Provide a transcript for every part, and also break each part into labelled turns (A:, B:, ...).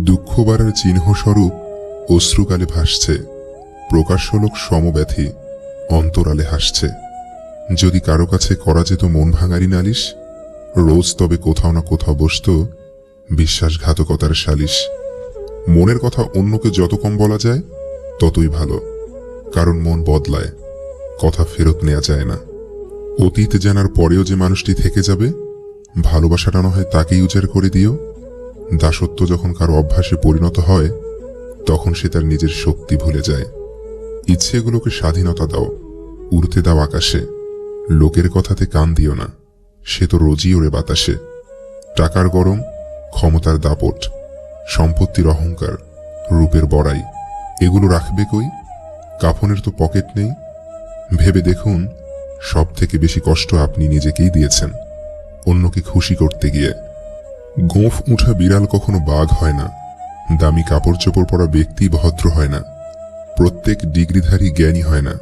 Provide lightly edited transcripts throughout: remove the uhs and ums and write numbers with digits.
A: দুঃখ বাড়ার চিহ্নস্বরূপ অশ্রুকালে ভাসছে, প্রকাশ্যলোক সমব্যথী অন্তরালে হাসছে। যদি কারো কাছে করা যেত মন ভাঙারি নালিশ, রোজ তবে কোথাও না কোথাও বসত বিশ্বাসঘাতকতার সালিশ। মনের কথা অন্যকে যত কম বলা যায় ততই ভালো, কারণ মন বদলায়, কথা ফেরত নেওয়া যায় না। অতীত জানার পরেও যে মানুষটি থেকে যাবে, ভালোবাসাটা না হয় তাকেই উজাড় করে দিও। দাসত্ব যখন কারো অভ্যাসে পরিণত হয়, তখন সে তার নিজের শক্তি ভুলে যায়। ইচ্ছেগুলোকে স্বাধীনতা দাও, উড়তে দাও আকাশে। লোকের কথাতে কান দিও না, সে তো রোজই ওড়ে বাতাসে। টাকার গরম, ক্ষমতার দাপট, সম্পত্তির অহংকার, রূপের বড়াই, এগুলো রাখবে কই? কাফনের তো পকেট নেই। ভেবে দেখুন, সব থেকে বেশি কষ্ট আপনি নিজেকেই দিয়েছেন, অন্যকে খুশি করতে গিয়ে। গোঁফ উঠা বিড়াল কখনো বাঘ হয় না, দামি কাপড় চোপড় পরা ব্যক্তি ভদ্র হয় না, প্রত্যেক ডিগ্রিধারী জ্ঞানী হয় না।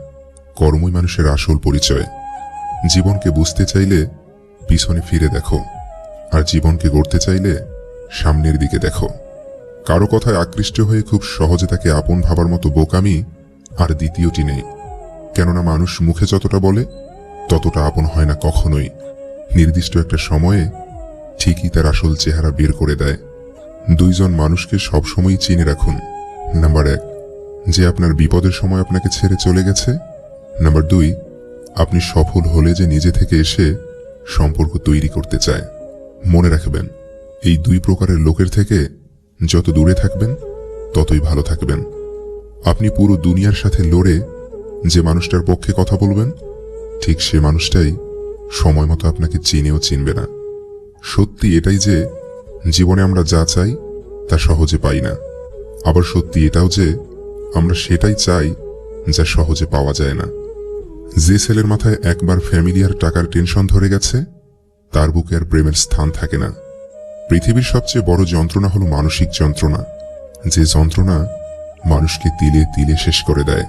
A: কর্মই মানুষের আসল পরিচয়। জীবনকে বুঝতে চাইলে পিছনে ফিরে দেখো, আর জীবনকে গড়তে চাইলে সামনের দিকে দেখো। কারো কথায় আকৃষ্ট হয়ে খুব সহজে তাকে আপন ভাবার মতো বোকামি আর দ্বিতীয়টি নেই। কেননা মানুষ মুখে যতটা বলে ততটা আপন হয় না কখনোই। নির্দিষ্ট একটা সময়ে ঠিকই তার আসল চেহারা বের করে দেয়। দুইজন মানুষকে সবসময় চিনে রাখুন। নাম্বার 1, যে আপনার বিপদের সময় আপনাকে ছেড়ে চলে গেছে। নাম্বার 2, আপনি সফল হলে যে নিজে থেকে এসে সম্পর্ক তৈরি করতে চায়। মনে রাখবেন, এই 2 প্রকারের লোকের থেকে যত দূরে থাকবেন ততই ভালো থাকবেন। আপনি পুরো দুনিয়ার সাথে লড়ে যে মানুষটার পক্ষে কথা বলবেন, ঠিক সে মানুষটাই সময় মতো আপনাকে চিনেও চিনবে না। সত্যি এটাই যে জীবনে আমরা যা চাই তা সহজে পাই না। আবার সত্যি এটাও যে আমরা সেটাই চাই যা সহজে পাওয়া যায় না। যে ছেলের মাথায় একবার ফ্যামিলি আর টাকার টেনশন ধরে গেছে, তার বুকে আর প্রেমের স্থান থাকে না। পৃথিবীর সবচেয়ে বড় যন্ত্রণা হলো মানসিক যন্ত্রণা, যে যন্ত্রণা মানুষকে তিলে তিলে শেষ করে দেয়।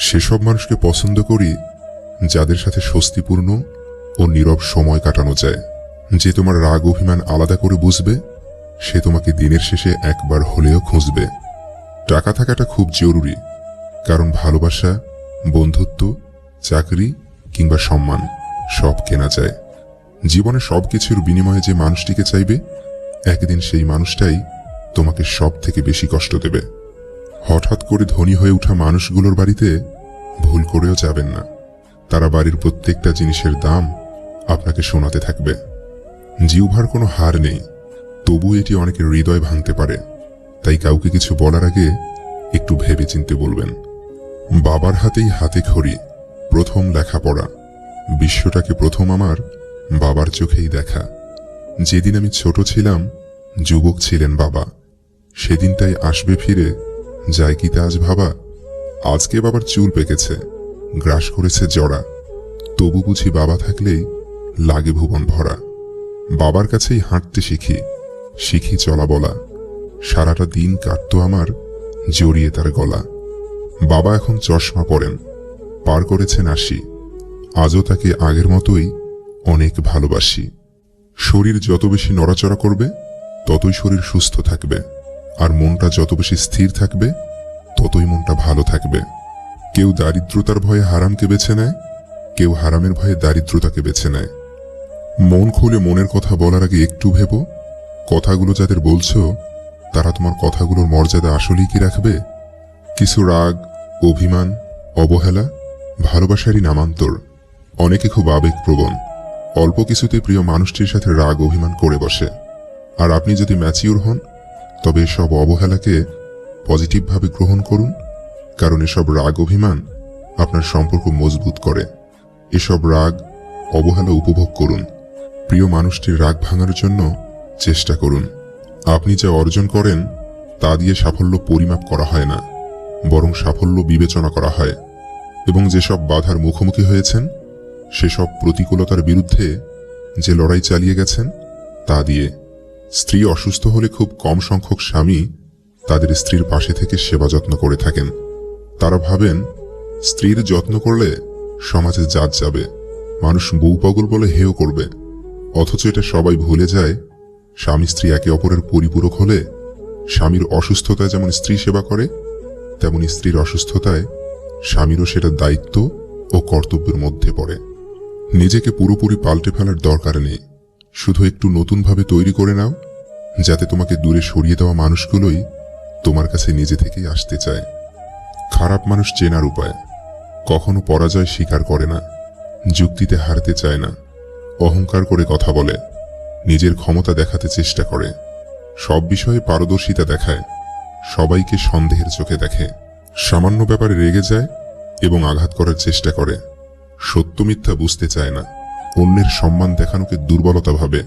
A: সেসব মানুষকে পছন্দ করি যাদের সাথে স্বস্তিপূর্ণ ও নীরব সময় কাটানো যায়। যে তোমার রাগ অভিমান আলাদা করে বুঝবে, সে তোমাকে দিনের শেষে একবার হলেও খুঁজবে। টাকা থাকাটা খুব জরুরি, কারণ ভালোবাসা, বন্ধুত্ব, চাকরি কিংবা সম্মান সব কেনা যায়। জীবনে সবকিছুর বিনিময়ে যে মানুষটিকে চাইবে, একদিন সেই মানুষটাই তোমাকে সব থেকে বেশি কষ্ট দেবে। হঠাৎ করে ধনী হয়ে ওঠা মানুষগুলোর বাড়িতে ভুল করেও যাবেন না। তারা বাড়ির প্রত্যেকটা জিনিসের দাম আপনাকে শোনাতে থাকবে। জিহ্বার কোনো হার নেই, তবু এটি অনেকের হৃদয় ভাঙতে পারে। তাই কাউকে কিছু বলার আগে একটু ভেবে চিনতে বলবেন। বাবার হাতেই হাতে খড়ি, প্রথম লেখাপড়া, বিশ্বটাকে প্রথম আমার বাবার চোখেই দেখা। যেদিন আমি ছোট ছিলাম, যুবক ছিলেন বাবা, সেদিনটাই আসবে ফিরে, যায় কি তা আজ ভাবা। আজকে বাবার চুল পেকেছে, গ্রাস করেছে জড়া, তবু বুঝি বাবা থাকলেই লাগে ভুবন ভরা। বাবার কাছেই হাঁটতে শিখি, শিখি চলা বলা, সারাটা দিন কাটত আমার জড়িয়ে তার গলা। বাবা এখন চশমা পরেন, পার করেছেন 80, আজও তাকে আগের মতোই অনেক ভালোবাসি। শরীর যত বেশি নড়াচড়া করবে ততই শরীর সুস্থ থাকবে, আর মনটা যত বেশি স্থির থাকবে ততই মনটা ভালো থাকবে। কেউ দারিদ্রতার ভয়ে হারামকে বেছে নেয়, কেউ হারামের ভয়ে দারিদ্রতাকে বেছে নেয়। মন খুলে মনের কথা বলার আগে একটু ভেবো, কথাগুলো যাদের বলছো তারা তোমার কথাগুলোর মর্যাদা আসলেই কি রাখবে? কিছু রাগ, অভিমান, অবহেলা ভালোবাসারই নামান্তর। অনেকে খুব আবেগপ্রবণ, অল্প কিছুতে প্রিয় মানুষটির সাথে রাগ অভিমান করে বসে। আর আপনি যদি ম্যাচিউর হন, তবে এসব অবহেলাকে পজিটিভভাবে গ্রহণ করুন, কারণ এসব রাগ অভিমান আপনার সম্পর্ক মজবুত করে। এসব রাগ অবহেলা উপভোগ করুন, প্রিয় মানুষটির রাগ ভাঙার জন্য চেষ্টা করুন। আপনি যা অর্জন করেন তা দিয়ে সাফল্য পরিমাপ করা হয় না, বরং সাফল্য বিবেচনা করা হয়। এবং যেসব বাধার মুখোমুখি হয়েছেন, সেসব প্রতিকূলতার বিরুদ্ধে যে লড়াই চালিয়ে গেছেন তা দিয়ে। স্ত্রী অসুস্থ হলে খুব কম সংখ্যক স্বামী তাদের স্ত্রীর পাশে থেকে সেবা যত্ন করে থাকেন। তারা ভাবেন স্ত্রীর যত্ন করলে সমাজে জাত যাবে, মানুষ বউ পাগল বলে হেয় করবে। অথচ এটা সবাই ভুলে যায়, স্বামী স্ত্রী একে অপরের পরিপূরক হলে স্বামীর অসুস্থতায় যেমন স্ত্রী সেবা করে, তেমন স্ত্রীর অসুস্থতায় স্বামীরও সেটা দায়িত্ব ও কর্তব্যের মধ্যে পড়ে। নিজেকে পুরোপুরি পাল্টে ফেলার দরকার নেই, শুধু একটু নতুনভাবে তৈরি করে নাও, যাতে তোমাকে দূরে সরিয়ে দেওয়া মানুষগুলোই তোমার কাছে নিজে থেকেই আসতে চায়। খারাপ মানুষ চেনার উপায়: কখনো পরাজয় স্বীকার করে না, যুক্তিতে হারতে চায় না, অহংকার করে কথা বলে, নিজের ক্ষমতা দেখাতে চেষ্টা করে, সব বিষয়ে পারদর্শিতা দেখায়, সবাইকে সন্দেহের চোখে দেখে, সামান্য ব্যাপারে রেগে যায় এবং আঘাত করার চেষ্টা করে, সত্য মিথ্যা বুঝতে চায় না, অন্যের সম্মান দেখানোকে দুর্বলতা ভাবে,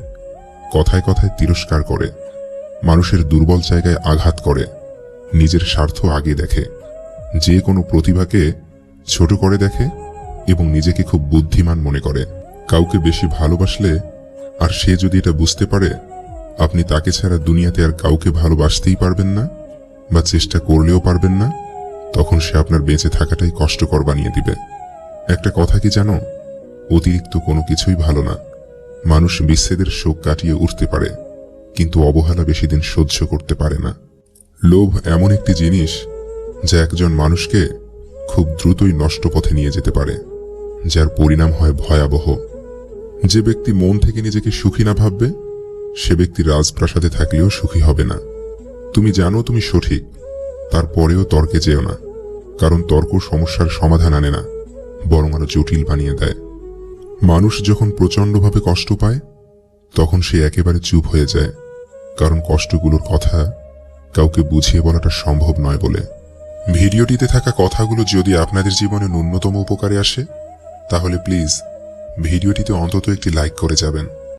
A: কথায় কথায় তিরস্কার করে, মানুষের দুর্বল জায়গায় আঘাত করে, নিজের স্বার্থ আগে দেখে, যে কোনো প্রতিভাকে ছোট করে দেখে এবং নিজেকে খুব বুদ্ধিমান মনে করে। কাউকে বেশি ভালোবাসলে আর সে যদি এটা বুঝতে পারে আপনি তাকে ছাড়া দুনিয়াতে আর কাউকে ভালোবাসতেই পারবেন না বা চেষ্টা করলেও পারবেন না, তখন সে আপনার বেঁচে থাকাটাই কষ্টকর বানিয়ে দিবে। একটা কথা কি জানো, অতিরিক্ত কোনো কিছুই ভালো না। মানুষ বিচ্ছেদের শোক কাটিয়ে উঠতে পারে, কিন্তু অবহেলা বেশি দিন সহ্য করতে পারে না। লোভ এমন একটি জিনিস যা একজন মানুষকে খুব দ্রুতই নষ্ট পথে নিয়ে যেতে পারে, যার পরিণাম হয় ভয়াবহ। যে ব্যক্তি মন থেকে নিজেকে সুখী না ভাববে, সে ব্যক্তি রাজপ্রাসাদে থাকলেও সুখী হবে না। তুমি জানো তুমি সঠিক, তারপরেও তর্কে যেও না, কারণ তর্ক সমস্যার সমাধান আনে না, বরং আরো জটিল বানিয়ে দেয়। মানুষ যখন প্রচন্ডভাবে কষ্ট পায় তখন সে একেবারে চুপ হয়ে যায়, কারণ কষ্টগুলোর কথা কাউকে বুঝিয়ে বলাটা সম্ভব নয় বলে। ভিডিওটিতে থাকা কথাগুলো যদি আপনাদের জীবনে ন্যূনতম উপকারে আসে, তাহলে প্লিজ ভিডিওটিতে অন্তত একটি লাইক করে যাবেন।